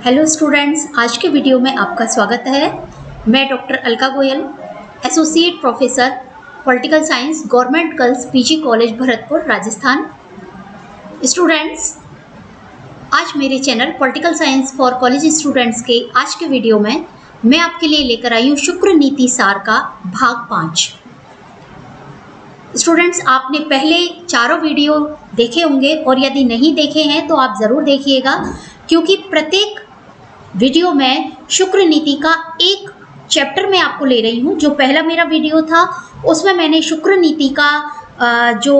Hello students, आज के video में आपका स्वागत है। मैं doctor Alka Goyal, associate professor political science, government girls PG college Bharatpur, Rajasthan. Students, आज मेरे channel political science for college students के आज के वीडियो में मैं आपके लिए लेकर आई हूँ शुक्र नीति सार का भाग 5। स्टूडेंट्स, आपने पहले चारों वीडियो देखे होंगे और यदि नहीं देखे हैं तो आप ज़रूर देखिएगा, क्योंकि प्रत्येक वीडियो में शुक्र नीति का एक चैप्टर मैं आपको ले रही हूँ। जो पहला मेरा वीडियो था उसमें मैंने शुक्र नीति का जो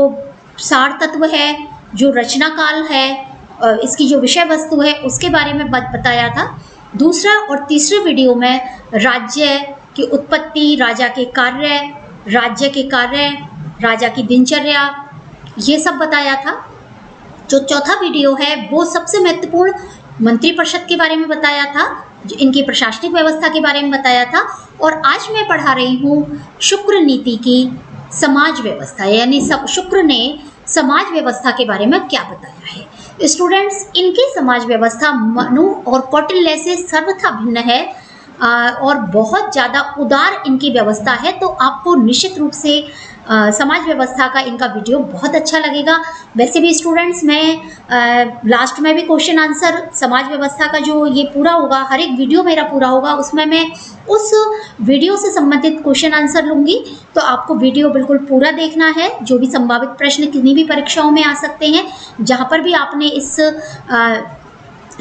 सार तत्व है, जो रचना काल है, इसकी जो विषय वस्तु है उसके बारे में बताया था। दूसरा और तीसरे वीडियो में राज्य की उत्पत्ति, राजा के कार्य, राज्य के कार्य, राजा की दिनचर्या, ये सब बताया था। जो चौथा वीडियो है वो सबसे महत्वपूर्ण मंत्रिपरिषद के बारे में बताया था, इनकी प्रशासनिक व्यवस्था के बारे में बताया था। और आज मैं पढ़ा रही हूँ शुक्र नीति की समाज व्यवस्था, यानी शुक्र ने समाज व्यवस्था के बारे में क्या बताया है। स्टूडेंट्स, इनकी समाज व्यवस्था मनु और कौटिल्य से सर्वथा भिन्न है और बहुत ज़्यादा उदार इनकी व्यवस्था है। तो आपको निश्चित रूप से समाज व्यवस्था का इनका वीडियो बहुत अच्छा लगेगा। वैसे भी स्टूडेंट्स, मैं लास्ट में भी क्वेश्चन आंसर समाज व्यवस्था का जो ये पूरा होगा, हर एक वीडियो मेरा पूरा होगा, उसमें मैं उस वीडियो से संबंधित क्वेश्चन आंसर लूँगी। तो आपको वीडियो बिल्कुल पूरा देखना है। जो भी संभावित प्रश्न किसी भी परीक्षाओं में आ सकते हैं, जहाँ पर भी आपने इस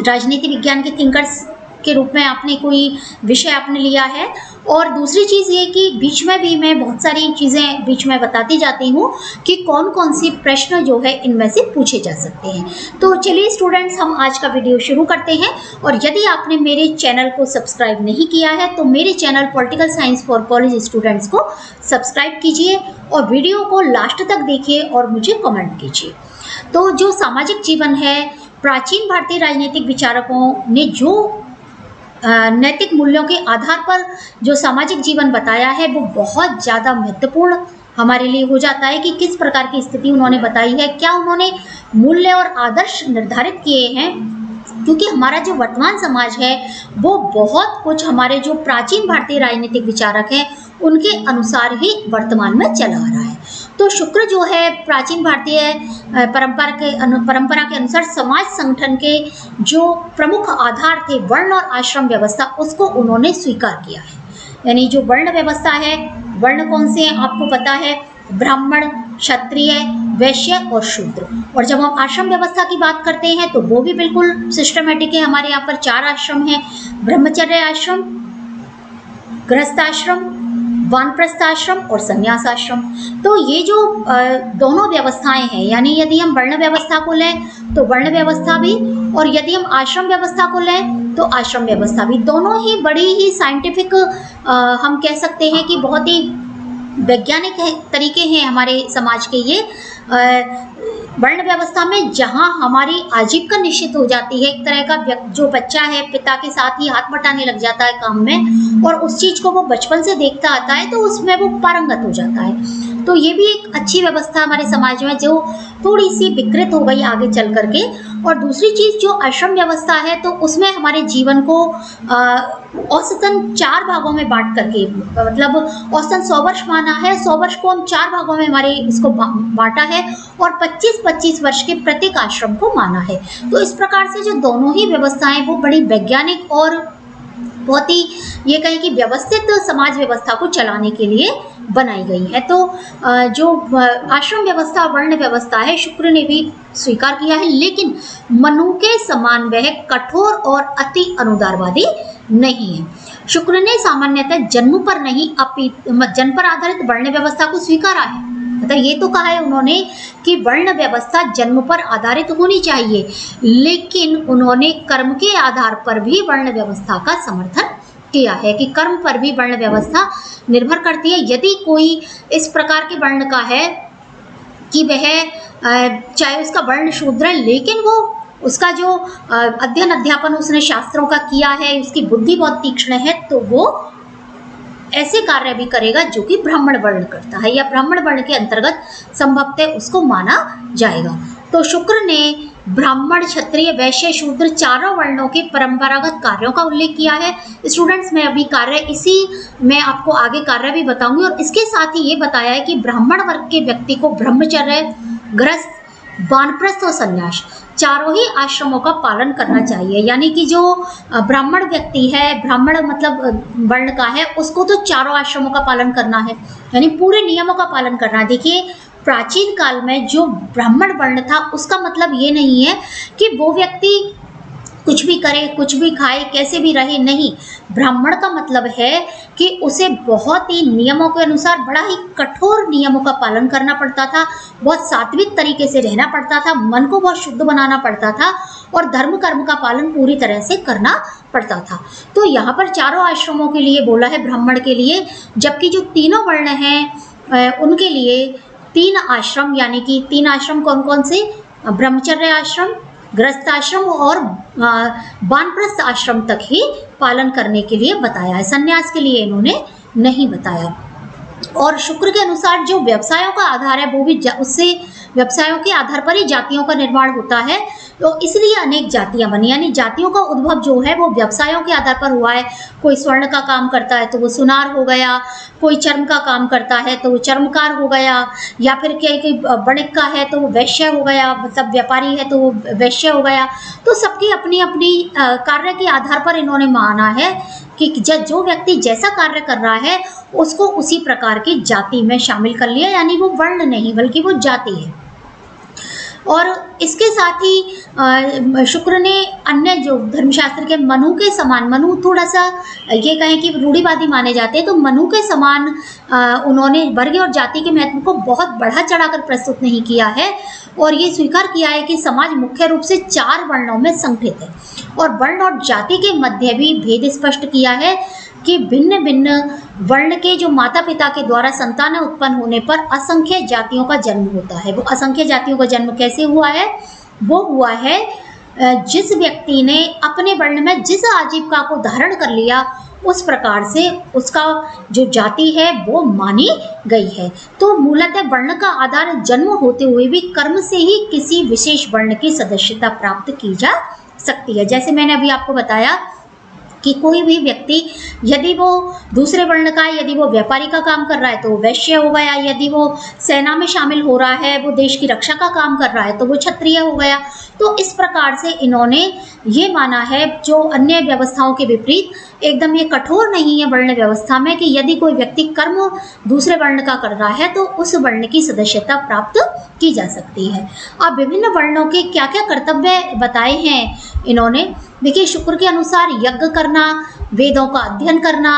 राजनीति विज्ञान के थिंकर्स के रूप में आपने कोई विषय आपने लिया है। और दूसरी चीज़ ये कि बीच में भी मैं बहुत सारी चीज़ें बीच में बताती जाती हूँ कि कौन कौन सी प्रश्न जो है इनमें से पूछे जा सकते हैं। तो चलिए स्टूडेंट्स, हम आज का वीडियो शुरू करते हैं। और यदि आपने मेरे चैनल को सब्सक्राइब नहीं किया है तो मेरे channel political science for college students को सब्सक्राइब कीजिए और वीडियो को लास्ट तक देखिए और मुझे कमेंट कीजिए। तो जो सामाजिक जीवन है, प्राचीन भारतीय राजनीतिक विचारकों ने जो नैतिक मूल्यों के आधार पर जो सामाजिक जीवन बताया है वो बहुत ज़्यादा महत्वपूर्ण हमारे लिए हो जाता है कि किस प्रकार की स्थिति उन्होंने बताई है, क्या उन्होंने मूल्य और आदर्श निर्धारित किए हैं। क्योंकि हमारा जो वर्तमान समाज है वो बहुत कुछ हमारे जो प्राचीन भारतीय राजनीतिक विचारक हैं उनके अनुसार ही वर्तमान में चला आ रहा है। तो शुक्र जो है प्राचीन भारतीय परंपरा के अनुसार समाज संगठन के जो प्रमुख आधार थे, वर्ण और आश्रम व्यवस्था, उसको उन्होंने स्वीकार किया है। यानी जो वर्ण व्यवस्था है, वर्ण कौन से हैं आपको पता है, ब्राह्मण, क्षत्रिय, वैश्य और शूद्र। और जब हम आश्रम व्यवस्था की बात करते हैं तो वो भी बिल्कुल सिस्टमेटिक है। हमारे यहाँ पर 4 आश्रम हैं, ब्रह्मचर्य आश्रम, गृहस्थ आश्रम, वानप्रस्थ आश्रम और संन्यास आश्रम। तो ये जो दोनों व्यवस्थाएं हैं, यानी यदि हम वर्ण व्यवस्था को लें तो वर्ण व्यवस्था भी, और यदि हम आश्रम व्यवस्था को लें तो आश्रम व्यवस्था भी, दोनों ही बड़ी ही साइंटिफिक हम कह सकते हैं कि बहुत ही वैज्ञानिक तरीके हैं हमारे समाज के। ये वर्ण व्यवस्था में जहाँ हमारी आजीविका निश्चित हो जाती है, एक तरह का जो बच्चा है पिता के साथ ही हाथ बटाने लग जाता है काम में और उस चीज़ को वो बचपन से देखता आता है तो उसमें वो पारंगत हो जाता है। तो ये भी एक अच्छी व्यवस्था हमारे समाज में जो थोड़ी सी विकृत हो गई आगे चल करके। और दूसरी चीज़ जो आश्रम व्यवस्था है तो उसमें हमारे जीवन को औसतन 4 भागों में बांट करके, मतलब औसतन 100 वर्ष माना है, 100 वर्ष को हम 4 भागों में हमारे इसको बांटा है और 25-25 वर्ष के प्रत्येक आश्रम को माना है। तो इस प्रकार से जो दोनों ही व्यवस्थाएं वो बड़ी वैज्ञानिक और बहुत ही ये कहें कि व्यवस्थित समाज व्यवस्था को चलाने के लिए बनाई गई है। तो जो आश्रम व्यवस्था, वर्ण व्यवस्था है, शुक्र ने भी स्वीकार किया है, लेकिन मनु के समान वह कठोर और अति अनुदारवादी नहीं है। शुक्र ने सामान्यतः जन्म पर नहीं जन्म पर आधारित वर्ण व्यवस्था को स्वीकारा है। मतलब ये तो कहा है उन्होंने कि वर्ण व्यवस्था जन्म पर आधारित होनी चाहिए, लेकिन उन्होंने कर्म के आधार पर भी वर्ण व्यवस्था का समर्थन किया है कि कर्म पर भी वर्ण व्यवस्था निर्भर करती है। यदि कोई इस प्रकार के वर्ण का है कि वह चाहे उसका वर्ण शूद्र है, लेकिन वो उसका जो अध्ययन अध्यापन उसने शास्त्रों का किया है, उसकी बुद्धि बहुत तीक्ष्ण है, तो वो ऐसे कार्य भी करेगा जो कि ब्राह्मण वर्ण करता है या ब्राह्मण वर्ण के अंतर्गत संभवतः उसको माना जाएगा। तो शुक्र ने ब्राह्मण, क्षत्रिय, वैश्य, शूद्र चारों वर्णों के परंपरागत कार्यों का उल्लेख किया है। स्टूडेंट्स, मैं अभी कार्य इसी मैं आपको आगे कार्य भी बताऊंगी, और इसके साथ ही ये बताया है कि ब्राह्मण वर्ग के व्यक्ति को ब्रह्मचर्य, गृहस्थ, वानप्रस्थ और संन्यास चारों ही आश्रमों का पालन करना चाहिए। यानी कि जो ब्राह्मण व्यक्ति है, ब्राह्मण मतलब वर्ण का है, उसको तो चारों आश्रमों का पालन करना है, यानी पूरे नियमों का पालन करना है। देखिए, प्राचीन काल में जो ब्राह्मण वर्ण था उसका मतलब ये नहीं है कि वो व्यक्ति कुछ भी करे, कुछ भी खाए, कैसे भी रहे, नहीं। ब्राह्मण का मतलब है कि उसे बहुत ही नियमों के अनुसार, बड़ा ही कठोर नियमों का पालन करना पड़ता था, बहुत सात्विक तरीके से रहना पड़ता था, मन को बहुत शुद्ध बनाना पड़ता था और धर्म कर्म का पालन पूरी तरह से करना पड़ता था। तो यहाँ पर चारों आश्रमों के लिए बोला है ब्राह्मण के लिए, जबकि जो तीनों वर्ण हैं उनके लिए 3 आश्रम, यानी कि 3 आश्रम कौन कौन से? ब्रह्मचर्य आश्रम, गृहस्थ आश्रम और वानप्रस्थ आश्रम तक ही पालन करने के लिए बताया है। संन्यास के लिए इन्होंने नहीं बताया। और शुक्र के अनुसार जो व्यवसायों का आधार है वो भी उससे व्यवसायों के आधार पर ही जातियों का निर्माण होता है, तो इसलिए अनेक जातियां बनी। यानी जातियों का उद्भव जो है वो व्यवसायों के आधार पर हुआ है। कोई स्वर्ण का काम करता है तो वो सुनार हो गया, कोई चर्म का काम करता है तो वो चर्मकार हो गया, या फिर कोई वणिक का है तो वो वैश्य हो गया, मतलब व्यापारी है तो वो वैश्य हो गया। तो सबकी अपनी अपनी कार्य के आधार पर इन्होंने माना है कि जो व्यक्ति जैसा कार्य कर रहा है उसको उसी प्रकार की जाति में शामिल कर लिया, यानी वो वर्ण नहीं बल्कि वो जाति है। और इसके साथ ही शुक्र ने अन्य जो धर्मशास्त्र के मनु के समान, मनु थोड़ा सा ये कहें कि रूढ़िवादी माने जाते हैं, तो मनु के समान उन्होंने वर्ग और जाति के महत्व को बहुत बढ़ा चढ़ाकर प्रस्तुत नहीं किया है, और ये स्वीकार किया है कि समाज मुख्य रूप से 4 वर्णों में संगठित है, और वर्ण और जाति के मध्य भी भेद स्पष्ट किया है कि भिन्न भिन्न वर्ण के जो माता पिता के द्वारा संतान उत्पन्न होने पर असंख्य जातियों का जन्म होता है। वो असंख्य जातियों का जन्म कैसे हुआ है? वो हुआ है जिस व्यक्ति ने अपने वर्ण में जिस आजीविका को धारण कर लिया उस प्रकार से उसका जो जाति है वो मानी गई है। तो मूलतः वर्ण का आधार जन्म होते हुए भी कर्म से ही किसी विशेष वर्ण की सदस्यता प्राप्त की जा सकती है। जैसे मैंने अभी आपको बताया कि कोई भी व्यक्ति यदि वो दूसरे वर्ण का है, यदि वो व्यापारी का काम कर रहा है तो वो वैश्य हो गया, यदि वो सेना में शामिल हो रहा है, वो देश की रक्षा का काम कर रहा है तो वो क्षत्रिय हो गया। तो इस प्रकार से इन्होंने ये माना है, जो अन्य व्यवस्थाओं के विपरीत एकदम ये कठोर नहीं है वर्ण व्यवस्था में, कि यदि कोई व्यक्ति कर्म दूसरे वर्ण का कर रहा है तो उस वर्ण की सदस्यता प्राप्त की जा सकती है। अब विभिन्न वर्णों के क्या क्या कर्तव्य बताए हैं इन्होंने, देखिए, शुक्र के अनुसार यज्ञ करना, वेदों का अध्ययन करना,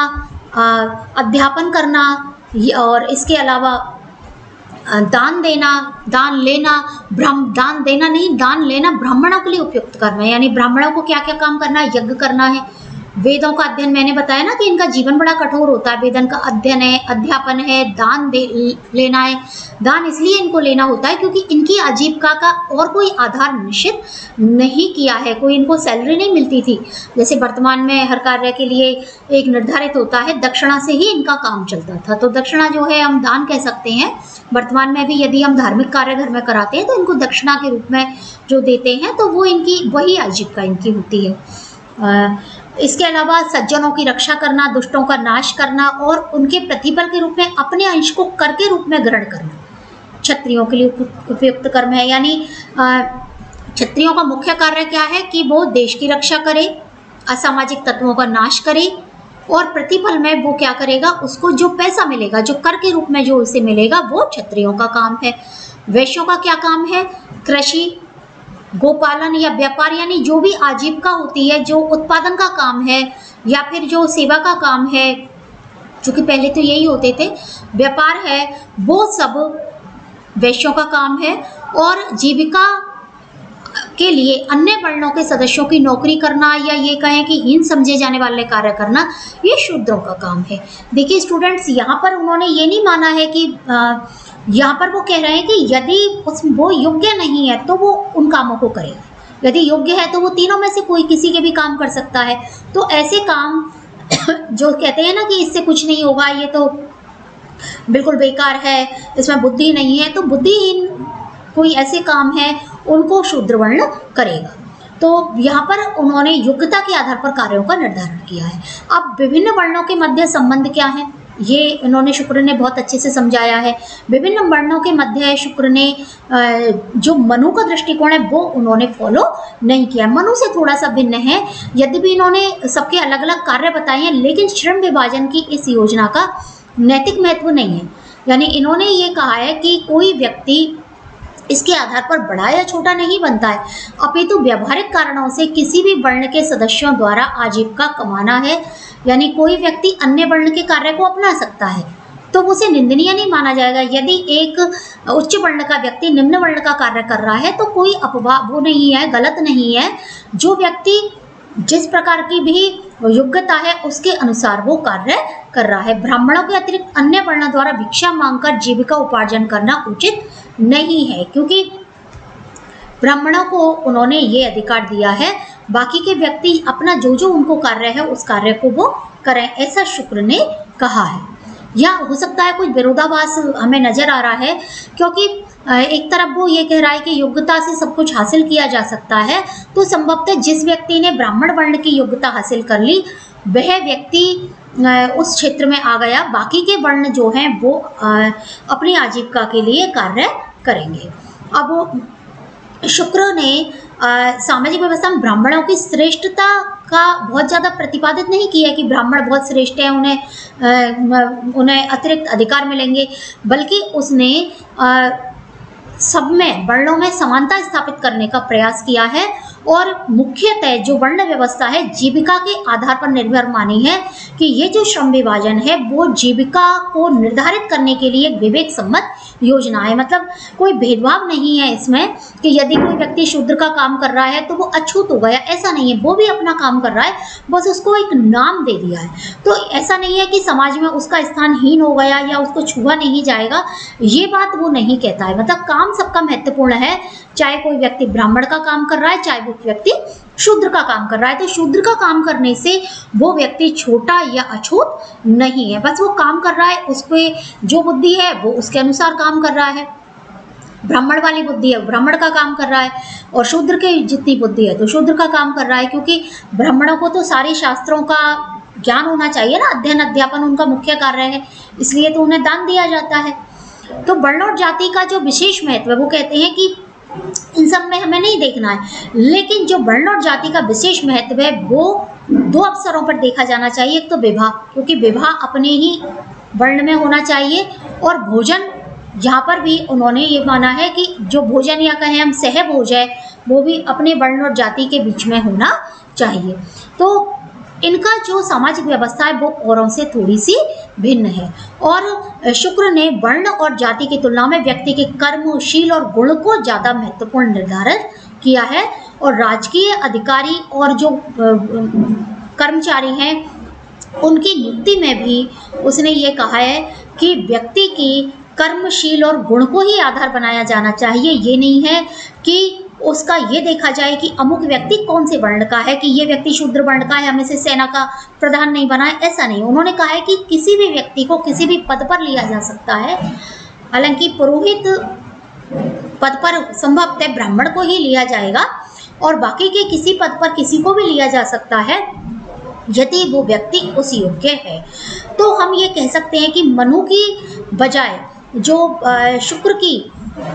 अध्यापन करना, और इसके अलावा दान देना, दान लेना, दान देना नहीं, दान लेना ब्राह्मणों के लिए उपयुक्त करना है। यानी ब्राह्मणों को क्या क्या काम करना है? यज्ञ करना है, वेदों का अध्ययन, मैंने बताया ना कि इनका जीवन बड़ा कठोर होता है, वेदन का अध्ययन है, अध्यापन है, दान लेना है। दान इसलिए इनको लेना होता है क्योंकि इनकी आजीविका का और कोई आधार निश्चित नहीं किया है, कोई इनको सैलरी नहीं मिलती थी। जैसे वर्तमान में हर कार्य के लिए एक निर्धारित होता है, दक्षिणा से ही इनका काम चलता था। तो दक्षिणा जो है हम दान कह सकते हैं। वर्तमान में भी यदि हम धार्मिक कार्य घर में कराते हैं तो इनको दक्षिणा के रूप में जो देते हैं तो वो इनकी वही आजीविका इनकी होती है। इसके अलावा सज्जनों की रक्षा करना, दुष्टों का नाश करना और उनके प्रतिफल के रूप में अपने अंश को कर के रूप में ग्रहण करना क्षत्रियों के लिए उपयुक्त कर्म है। यानी क्षत्रियों का मुख्य कार्य क्या है कि वो देश की रक्षा करे, असामाजिक तत्वों का नाश करे, और प्रतिफल में वो क्या करेगा, उसको जो पैसा मिलेगा, जो कर के रूप में जो उसे मिलेगा, वो क्षत्रियों का काम है। वैश्यों का क्या काम है? कृषि, गोपालन या व्यापार, यानी जो भी आजीविका होती है, जो उत्पादन का काम है या फिर जो सेवा का काम है, क्योंकि पहले तो यही होते थे, व्यापार है, वो सब वैश्यों का काम है। और जीविका के लिए अन्य वर्णों के सदस्यों की नौकरी करना या ये कहें कि हीन समझे जाने वाले कार्य करना, ये शूद्रों का काम है। देखिए स्टूडेंट्स, यहाँ पर उन्होंने ये नहीं माना है कि यहाँ पर वो कह रहे हैं कि यदि वो योग्य नहीं है तो वो उन कामों को करे, यदि योग्य है तो वो तीनों में से कोई किसी के भी काम कर सकता है। तो ऐसे काम जो कहते हैं ना कि इससे कुछ नहीं होगा, ये तो बिल्कुल बेकार है, इसमें बुद्धि नहीं है, तो बुद्धिहीन कोई ऐसे काम है उनको शूद्र वर्ण करेगा। तो यहाँ पर उन्होंने योग्यता के आधार पर कार्यों का निर्धारण किया है। अब विभिन्न वर्णों के मध्य संबंध क्या है, ये इन्होंने शुक्र ने बहुत अच्छे से समझाया है। विभिन्न वर्णों के मध्य शुक्र ने जो मनु का दृष्टिकोण है वो उन्होंने फॉलो नहीं किया, मनु से थोड़ा सा भिन्न है। यद्यपि इन्होंने सबके अलग अलग कार्य बताए हैं, लेकिन श्रम विभाजन की इस योजना का नैतिक महत्व नहीं है। यानी इन्होंने ये कहा है कि कोई व्यक्ति इसके आधार पर बड़ा या छोटा नहीं बनता है, अपितु व्यावहारिक कारणों से किसी भी वर्ण के सदस्यों द्वारा आजीविका कमाना है। यानी कोई व्यक्ति अन्य वर्ण के कार्य को अपना सकता है तो उसे निंदनीय नहीं माना जाएगा। यदि एक उच्च वर्ण का व्यक्ति निम्न वर्ण का कार्य कर रहा है तो कोई अपवाद वो नहीं है, गलत नहीं है। जो व्यक्ति जिस प्रकार की भी योग्यता है उसके अनुसार वो कार्य कर रहा है। ब्राह्मणों के अतिरिक्त अन्य वर्ण द्वारा भिक्षा मांगकर जीविका उपार्जन करना उचित नहीं है, क्योंकि ब्राह्मणों को उन्होंने ये अधिकार दिया है, बाकी के व्यक्ति अपना जो जो उनको कार्य है उस कार्य को वो करें, ऐसा शुक्र ने कहा है। या हो सकता है कुछ विरोधाभास हमें नजर आ रहा है, क्योंकि एक तरफ वो ये कह रहा है कि योग्यता से सब कुछ हासिल किया जा सकता है, तो संभवतः जिस व्यक्ति ने ब्राह्मण वर्ण की योग्यता हासिल कर ली वह व्यक्ति उस क्षेत्र में आ गया, बाकी के वर्ण जो हैं वो अपनी आजीविका के लिए कार्य करेंगे। अब शुक्र ने सामाजिक व्यवस्था में ब्राह्मणों की श्रेष्ठता का बहुत ज़्यादा प्रतिपादित नहीं किया कि ब्राह्मण बहुत श्रेष्ठ है, उन्हें अतिरिक्त अधिकार मिलेंगे, बल्कि उसने सब में वर्णों में समानता स्थापित करने का प्रयास किया है और मुख्यतः जो वर्ण व्यवस्था है जीविका के आधार पर निर्भर मानी है कि ये जो श्रम विभाजन है वो जीविका को निर्धारित करने के लिए एक विवेक सम्मत योजना है। मतलब कोई भेदभाव नहीं है इसमें कि यदि कोई व्यक्ति शूद्र का काम कर रहा है तो वो अछूत हो गया, ऐसा नहीं है। वो भी अपना काम कर रहा है, बस उसको एक नाम दे दिया है। तो ऐसा नहीं है कि समाज में उसका स्थान हीन हो गया या उसको छुआ नहीं जाएगा, ये बात वो नहीं कहता है। मतलब काम सबका महत्वपूर्ण है, चाहे कोई व्यक्ति ब्राह्मण का काम कर रहा है चाहे वो व्यक्ति शूद्र का काम कर रहा है। तो शूद्र का काम करने से वो व्यक्ति छोटा या अछूत नहीं है, बस वो काम कर रहा है, उसको जो बुद्धि है वो उसके अनुसार काम कर रहा है। ब्राह्मण वाली बुद्धि है ब्राह्मण का काम कर रहा है, और शूद्र के जितनी बुद्धि है तो शूद्र का काम कर रहा है, क्योंकि ब्राह्मणों को तो सारे शास्त्रों का ज्ञान होना चाहिए ना, अध्ययन अध्यापन उनका मुख्य कार्य है, इसलिए तो उन्हें दान दिया जाता है। तो वर्ण और जाति का जो विशेष महत्व है वो कहते हैं कि इन सब में हमें नहीं देखना है, लेकिन जो वर्ण और जाति का विशेष महत्व है वो दो अवसरों पर देखा जाना चाहिए। एक तो विवाह, क्योंकि विवाह अपने ही वर्ण में होना चाहिए, और भोजन यहाँ पर भी उन्होंने ये माना है कि जो भोजन या कहें हम सहभोज है वो भी अपने वर्ण और जाति के बीच में होना चाहिए। तो इनका जो सामाजिक व्यवस्था है वो औरों से थोड़ी सी भिन्न है, और शुक्र ने वर्ण और जाति की तुलना में व्यक्ति के कर्म, शील और गुण को ज़्यादा महत्वपूर्ण निर्धारित किया है। और राजकीय अधिकारी और जो कर्मचारी हैं उनकी नियुक्ति में भी उसने ये कहा है कि व्यक्ति की कर्मशील और गुण को ही आधार बनाया जाना चाहिए। ये नहीं है कि उसका ये देखा जाए कि अमुक व्यक्ति कौन से वर्ण का है, कि ये व्यक्ति शूद्र वर्ण का है, हमें से सेना का प्रधान नहीं बना है, ऐसा नहीं। उन्होंने कहा है कि किसी भी व्यक्ति को किसी भी पद पर लिया जा सकता है। हालांकि पुरोहित पद पर संभवतः ब्राह्मण को ही लिया जाएगा, और बाकी के किसी पद पर किसी को भी लिया जा सकता है यदि वो व्यक्ति उस योग्य है। तो हम ये कह सकते हैं कि मनु की बजाय जो शुक्र की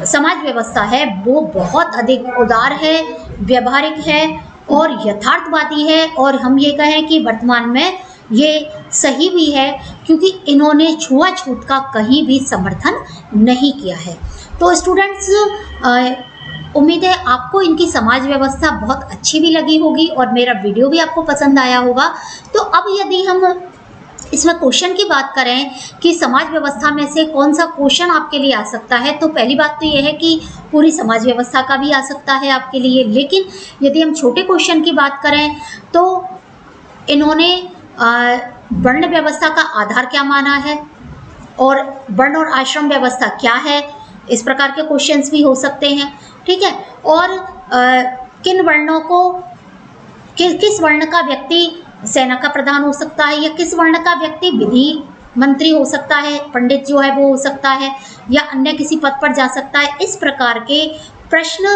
समाज व्यवस्था है वो बहुत अधिक उदार है, व्यवहारिक है और यथार्थवादी है, और हम ये कहें कि वर्तमान में ये सही भी है, क्योंकि इन्होंने छुआछूत का कहीं भी समर्थन नहीं किया है। तो स्टूडेंट्स, उम्मीद है आपको इनकी समाज व्यवस्था बहुत अच्छी भी लगी होगी और मेरा वीडियो भी आपको पसंद आया होगा। तो अब यदि हम इसमें क्वेश्चन की बात करें कि समाज व्यवस्था में से कौन सा क्वेश्चन आपके लिए आ सकता है, तो पहली बात तो यह है कि पूरी समाज व्यवस्था का भी आ सकता है आपके लिए। लेकिन यदि हम छोटे क्वेश्चन की बात करें तो इन्होंने वर्ण व्यवस्था का आधार क्या माना है और वर्ण और आश्रम व्यवस्था क्या है, इस प्रकार के क्वेश्चंस भी हो सकते हैं। ठीक है, और किन वर्णों को किस वर्ण का व्यक्ति सेना का प्रधान हो सकता है, या किस वर्ण का व्यक्ति विधि मंत्री हो सकता है, पंडित जो है वो हो सकता है, या अन्य किसी पद पर जा सकता है। इस प्रकार के प्रश्न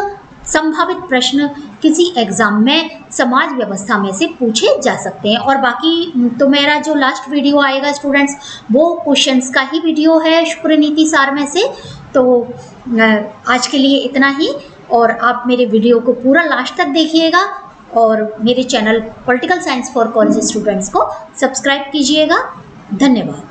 संभावित प्रश्न किसी एग्जाम में समाज व्यवस्था में से पूछे जा सकते हैं। और बाकी तो मेरा जो लास्ट वीडियो आएगा स्टूडेंट्स, वो क्वेश्चंस का ही वीडियो है शुक्र नीति सार में से। तो आज के लिए इतना ही, और आप मेरे वीडियो को पूरा लास्ट तक देखिएगा और मेरे channel political science for college students को सब्सक्राइब कीजिएगा। धन्यवाद।